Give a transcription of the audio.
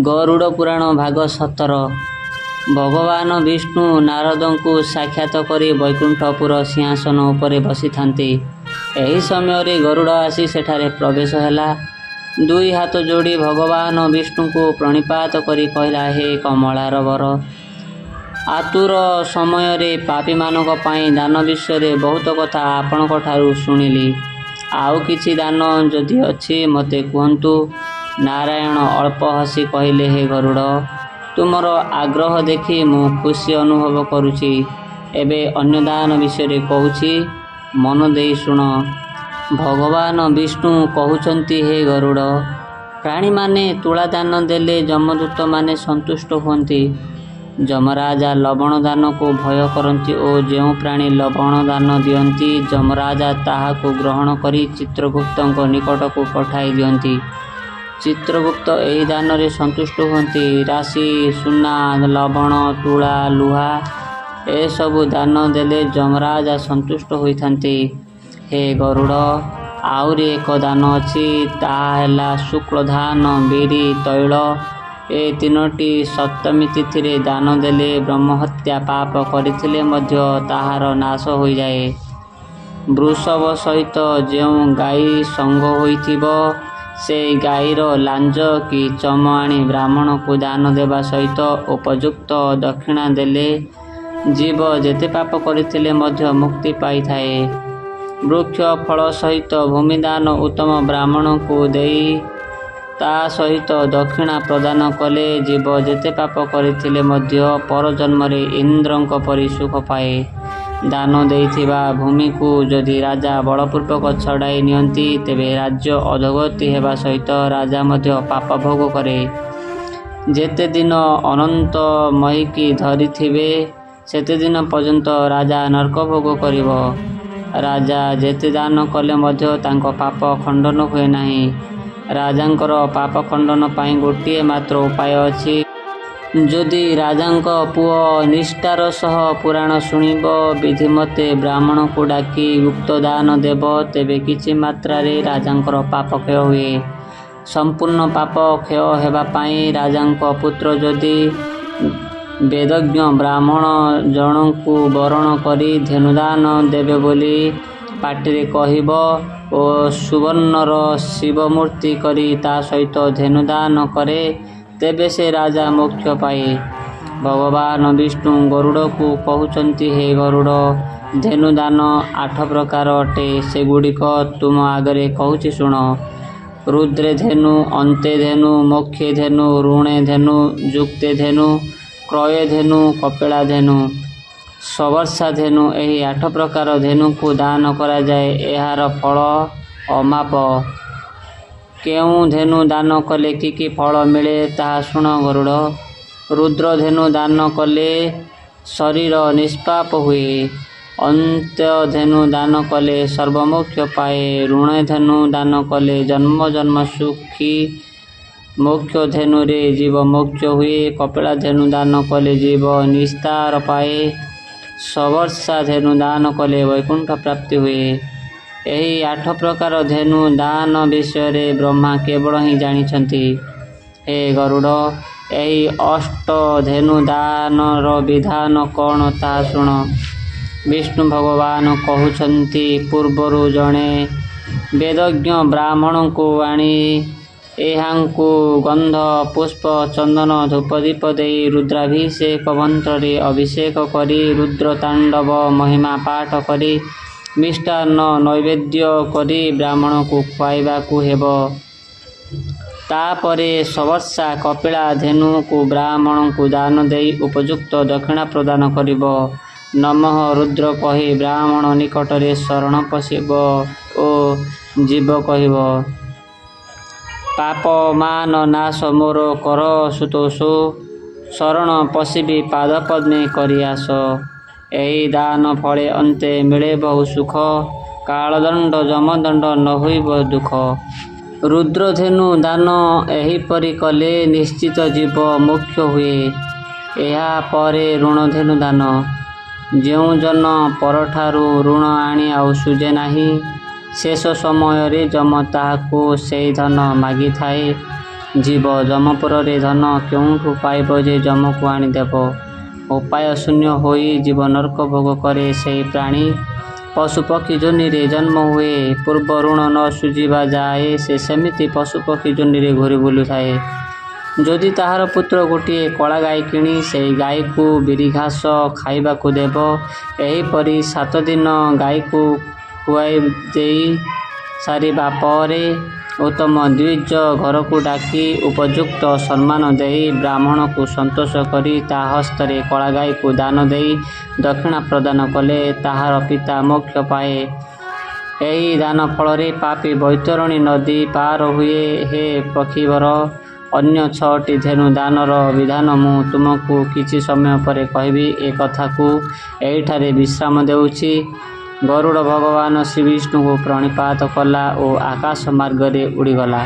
ଗରୁଡ଼ ପୁରାଣ ଭାଗ 17। ଭଗବାନ ବିଷ୍ଣୁ ନାରଦଙ୍କୁ ସାକ୍ଷାତ କରି ବୈକୁଣ୍ଠପୁର ସିଂହାସନ ଉପରେ ବସିଥାନ୍ତି। ଏହି ସମୟରେ ଗରୁଡ଼ ଆସି ସେଠାରେ ପ୍ରବେଶ ହେଲା। ଦୁଇ ହାତ ଯୋଡ଼ି ଭଗବାନ ବିଷ୍ଣୁଙ୍କୁ ପ୍ରଣିପାତ କରି କହିଲା, ହେ କମଳାର ବର, ଆତୁର ସମୟରେ ପାପୀମାନଙ୍କ ପାଇଁ ଦାନ ବିଷୟରେ ବହୁତ କଥା ଆପଣଙ୍କଠାରୁ ଶୁଣିଲି। ଆଉ କିଛି ଦାନ ଯଦି ଅଛି ମୋତେ କୁହନ୍ତୁ। ନାରାୟଣ ଅଳ୍ପ ହସି କହିଲେ, ହେ ଗରୁଡ଼, ତୁମର ଆଗ୍ରହ ଦେଖି ମୁଁ ଖୁସି ଅନୁଭବ କରୁଛି। ଏବେ ଅନ୍ୟ ଦାନ ବିଷୟରେ କହୁଛି, ମନ ଦେଇ ଶୁଣ। ଭଗବାନ ବିଷ୍ଣୁ କହୁଛନ୍ତି, ହେ ଗରୁଡ଼, ପ୍ରାଣୀମାନେ ତୁଳା ଦାନ ଦେଲେ ଯମଦୂତମାନେ ସନ୍ତୁଷ୍ଟ ହୁଅନ୍ତି। ଯମରାଜା ଲବଣ ଦାନକୁ ଭୟ କରନ୍ତି ଓ ଯେଉଁ ପ୍ରାଣୀ ଲବଣ ଦାନ ଦିଅନ୍ତି, ଯମରାଜା ତାହାକୁ ଗ୍ରହଣ କରି ଚିତ୍ରଗୁପ୍ତଙ୍କ ନିକଟକୁ ପଠାଇ ଦିଅନ୍ତି। ଚିତ୍ରଗୁପ୍ତ ଏହି ଦାନରେ ସନ୍ତୁଷ୍ଟ ହୁଅନ୍ତି। ରାଶି, ସୁନା, ଲବଣ, ତୁଳା, ଲୁହା ଏସବୁ ଦାନ ଦେଲେ ଯମରାଜା ସନ୍ତୁଷ୍ଟ ହୋଇଥାନ୍ତି। ହେ ଗରୁଡ଼, ଆହୁରି ଏକ ଦାନ ଅଛି, ତାହା ହେଲା ଶୁକ୍ଳଧାନ, ବିରି, ତୈଳ। ଏ ତିନୋଟି ସପ୍ତମୀ ତିଥିରେ ଦାନ ଦେଲେ ବ୍ରହ୍ମହତ୍ୟା ପାପ କରିଥିଲେ ମଧ୍ୟ ତାହାର ନାଶ ହୋଇଯାଏ। ବୃଷଭ ସହିତ ଯେଉଁ ଗାଈ ସଙ୍ଗ ହୋଇଥିବ, ସେହି ଗାଈର ଲାଞ୍ଜ କି ଚମ ଆଣି ବ୍ରାହ୍ମଣକୁ ଦାନ ଦେବା ସହିତ ଉପଯୁକ୍ତ ଦକ୍ଷିଣା ଦେଲେ ଜୀବ ଯେତେ ପାପ କରିଥିଲେ ମଧ୍ୟ ମୁକ୍ତି ପାଇଥାଏ। ବୃକ୍ଷ ଫଳ ସହିତ ଭୂମିଦାନ ଉତ୍ତମ ବ୍ରାହ୍ମଣକୁ ଦେଇ ତା ସହିତ ଦକ୍ଷିଣା ପ୍ରଦାନ କଲେ ଜୀବ ଯେତେ ପାପ କରିଥିଲେ ମଧ୍ୟ ପରଜନ୍ମରେ ଇନ୍ଦ୍ରଙ୍କ ପରି ସୁଖ ପାଏ। ଦାନ ଦେଇଥିବା ଭୂମିକୁ ଯଦି ରାଜା ବଳପୂର୍ବକ ଛଡ଼ାଇ ନିଅନ୍ତି, ତେବେ ରାଜ୍ୟ ଅଧୋଗତି ହେବା ସହିତ ରାଜା ମଧ୍ୟ ପାପ ଭୋଗ କରେ। ଯେତେ ଦିନ ଅନନ୍ତ ମହିକି ଧରିଥିବେ, ସେତେ ଦିନ ପର୍ଯ୍ୟନ୍ତ ରାଜା ନରକ ଭୋଗ କରିବ। ରାଜା ଯେତେ ଦାନ କଲେ ମଧ୍ୟ ତାଙ୍କ ପାପ ଖଣ୍ଡନ ହୁଏ ନାହିଁ। ରାଜାଙ୍କର ପାପ ଖଣ୍ଡନ ପାଇଁ ଗୋଟିଏ ମାତ୍ର ଉପାୟ ଅଛି। ଯଦି ରାଜାଙ୍କ ପୁଅ ନିଷ୍ଠାର ସହ ପୁରାଣ ଶୁଣିବ, ବିଧିମତେ ବ୍ରାହ୍ମଣକୁ ଡାକି ଗୁପ୍ତ ଦାନ ଦେବ, ତେବେ କିଛି ମାତ୍ରାରେ ରାଜାଙ୍କର ପାପ କ୍ଷୟ ହୁଏ। ସମ୍ପୂର୍ଣ୍ଣ ପାପ କ୍ଷୟ ହେବା ପାଇଁ ରାଜାଙ୍କ ପୁତ୍ର ଯଦି ବେଦଜ୍ଞ ବ୍ରାହ୍ମଣ ଜଣଙ୍କୁ ବରଣ କରି ଧେନୁଦାନ ଦେବେ ବୋଲି ପାଟିରେ କହିବ ଓ ସୁବର୍ଣ୍ଣର ଶିବମୂର୍ତ୍ତି କରି ତା ସହିତ ଧେନୁଦାନ କରେ, ତେବେ ସେ ରାଜା ମୋକ୍ଷ ପାଏ। ଭଗବାନ ବିଷ୍ଣୁ ଗରୁଡ଼କୁ କହୁଛନ୍ତି, ହେ ଗରୁଡ଼, ଧେନୁଦାନ 8 ପ୍ରକାର ଅଟେ। ସେଗୁଡ଼ିକ ତୁମ ଆଗରେ କହୁଛି ଶୁଣ। ରୁଦ୍ରେ ଧେନୁ, ଅନ୍ତେ ଧେନୁ, ମୋକ୍ଷେ ଧେନୁ, ଋଣେ ଧେନୁ, ଯୁକ୍ତେ ଧେନୁ, କ୍ରୟେ ଧେନୁ, କପିଳା ଧେନୁ, ସବର୍ଷା ଧେନୁ। ଏହି 8 ପ୍ରକାର ଧେନୁକୁ ଦାନ କରାଯାଏ। ଏହାର ଫଳ ଅମାପ। କେଉଁ ଧେନୁ ଦାନ କଲେ କି କି ଫଳ ମିଳେ ତାହା ଶୁଣ ଗରୁଡ଼। ରୁଦ୍ର ଧେନୁ ଦାନ କଲେ ଶରୀର ନିଷ୍ପାପ ହୁଏ। ଅନ୍ତ୍ୟ ଧେନୁ ଦାନ କଲେ ସର୍ବମୋକ୍ଷ ପାଏ। ଋଣେ ଧେନୁ ଦାନ କଲେ ଜନ୍ମ ଜନ୍ମ ସୁଖୀ। ମୋକ୍ଷ ଧେନୁରେ ଜୀବ ମୋକ୍ଷ ହୁଏ। କପିଳା ଧେନୁ ଦାନ କଲେ ଜୀବ ନିସ୍ତାର ପାଏ। ସବର୍ଷା ଧେନୁ ଦାନ କଲେ ବୈକୁଣ୍ଠ ପ୍ରାପ୍ତି ହୁଏ। ଏହି 8 ପ୍ରକାର ଧେନୁ ଦାନ ବିଷୟରେ ବ୍ରହ୍ମା କେବଳ ହିଁ ଜାଣିଛନ୍ତି। ହେ ଗରୁଡ଼, ଏହି 8 ଧେନୁ ଦାନର ବିଧାନ କ'ଣ ତାହା ଶୁଣ। ବିଷ୍ଣୁ ଭଗବାନ କହୁଛନ୍ତି, ପୂର୍ବରୁ ଜଣେ ବେଦଜ୍ଞ ବ୍ରାହ୍ମଣଙ୍କୁ ଆଣି ଏହାଙ୍କୁ ଗନ୍ଧ, ପୁଷ୍ପ, ଚନ୍ଦନ, ଧୂପଦୀପ ଦେଇ ରୁଦ୍ରାଭିଷେକ ମନ୍ତ୍ରରେ ଅଭିଷେକ କରି ରୁଦ୍ର ତାଣ୍ଡବ ମହିମା ପାଠ କରି ମିଷ୍ଟାନ୍ନ ନୈବେଦ୍ୟ କରି ବ୍ରାହ୍ମଣକୁ ଖୁଆଇବାକୁ ହେବ। ତାପରେ ସବର୍ଷା କପିଳା ଧେନୁକୁ ବ୍ରାହ୍ମଣଙ୍କୁ ଦାନ ଦେଇ ଉପଯୁକ୍ତ ଦକ୍ଷିଣା ପ୍ରଦାନ କରିବ। ନମଃ ରୁଦ୍ର କହି ବ୍ରାହ୍ମଣ ନିକଟରେ ଶରଣ ପଶିବ ଓ ଜୀବ କହିବ, ପାପମାନ ନାଶ ମୋର କର ସୁତୋଷ, ଶରଣ ପଶିବି ପାଦପଦ୍ମେ କରି ଆସ। ଏହି ଦାନ ଫଳେ ଅନ୍ତେ ମିଳେ ବହୁ ସୁଖ, କାଳଦଣ୍ଡ ଯମଦଣ୍ଡ ନ ହୋଇବ ଦୁଃଖ। ରୁଦ୍ରଧେନୁ ଦାନ ଏହିପରି କଲେ ନିଶ୍ଚିତ ଜୀବ ମୋକ୍ଷ ହୁଏ। ଏହା ପରେ ଋଣଧେନୁ ଦାନ। ଯେଉଁ ଜନ ପରଠାରୁ ଋଣ ଆଣି ଆଉ ସୁଝେ ନାହିଁ, ଶେଷ ସମୟରେ ଯମ ତାହାକୁ ସେହି ଧନ ମାଗିଥାଏ। जीव जमपुରରେ ଧନ କେଉଁଠୁ ପାଇବ ଯେ ଯମକୁ ଆଣିଦେବ। ଉପାୟ ଶୂନ୍ୟ ହୋଇ ଜୀବ ନର୍କ ଭୋଗ କରେ ସେହି ପ୍ରାଣୀ ପଶୁପକ୍ଷୀ ଯୋନିରେ ଜନ୍ମ ହୁଏ। ପୂର୍ବ ଋଣ ନ ସୁଝିବା ଯାଏ ସେ ସେମିତି ପଶୁପକ୍ଷୀ ଯୋନିରେ ଘୂରି ବୁଲୁଥାଏ। ଯଦି ତାହାର ପୁତ୍ର ଗୋଟିଏ କଳା ଗାଈ କିଣି ସେହି ଗାଈକୁ ବିରି ଘାସ ଖାଇବାକୁ ଦେବ, ଏହିପରି 7 ଦିନ ଗାଈକୁ ଖୁଆଇ ଦେଇ ସାରିବା ପରେ ଉତ୍ତମ ଦ୍ୱିଜ ଘରକୁ ଡାକି ଉପଯୁକ୍ତ ସମ୍ମାନ ଦେଇ ବ୍ରାହ୍ମଣକୁ ସନ୍ତୋଷ କରି ତା ହସ୍ତରେ କଳା ଗାଈକୁ ଦାନ ଦେଇ ଦକ୍ଷିଣା ପ୍ରଦାନ କଲେ ତାହାର ପିତା ମୋକ୍ଷ ପାଏ। ଏହି ଦାନ ଫଳରେ ପାପୀ ବୈତରଣୀ ନଦୀ ପାର ହୁଏ। ହେ ପକ୍ଷୀବର, ଅନ୍ୟ 6ଟି ଧେନୁ ଦାନର ବିଧାନ ମୁଁ ତୁମକୁ କିଛି ସମୟ ପରେ କହିବି। ଏ କଥାକୁ ଏହିଠାରେ ବିଶ୍ରାମ ଦେଉଛି। ଗରୁଡ଼ ଭଗବାନ ଶ୍ରୀବିଷ୍ଣୁଙ୍କୁ ପ୍ରଣିପାତ କଲା ଓ ଆକାଶ ମାର୍ଗରେ ଉଡ଼ିଗଲା।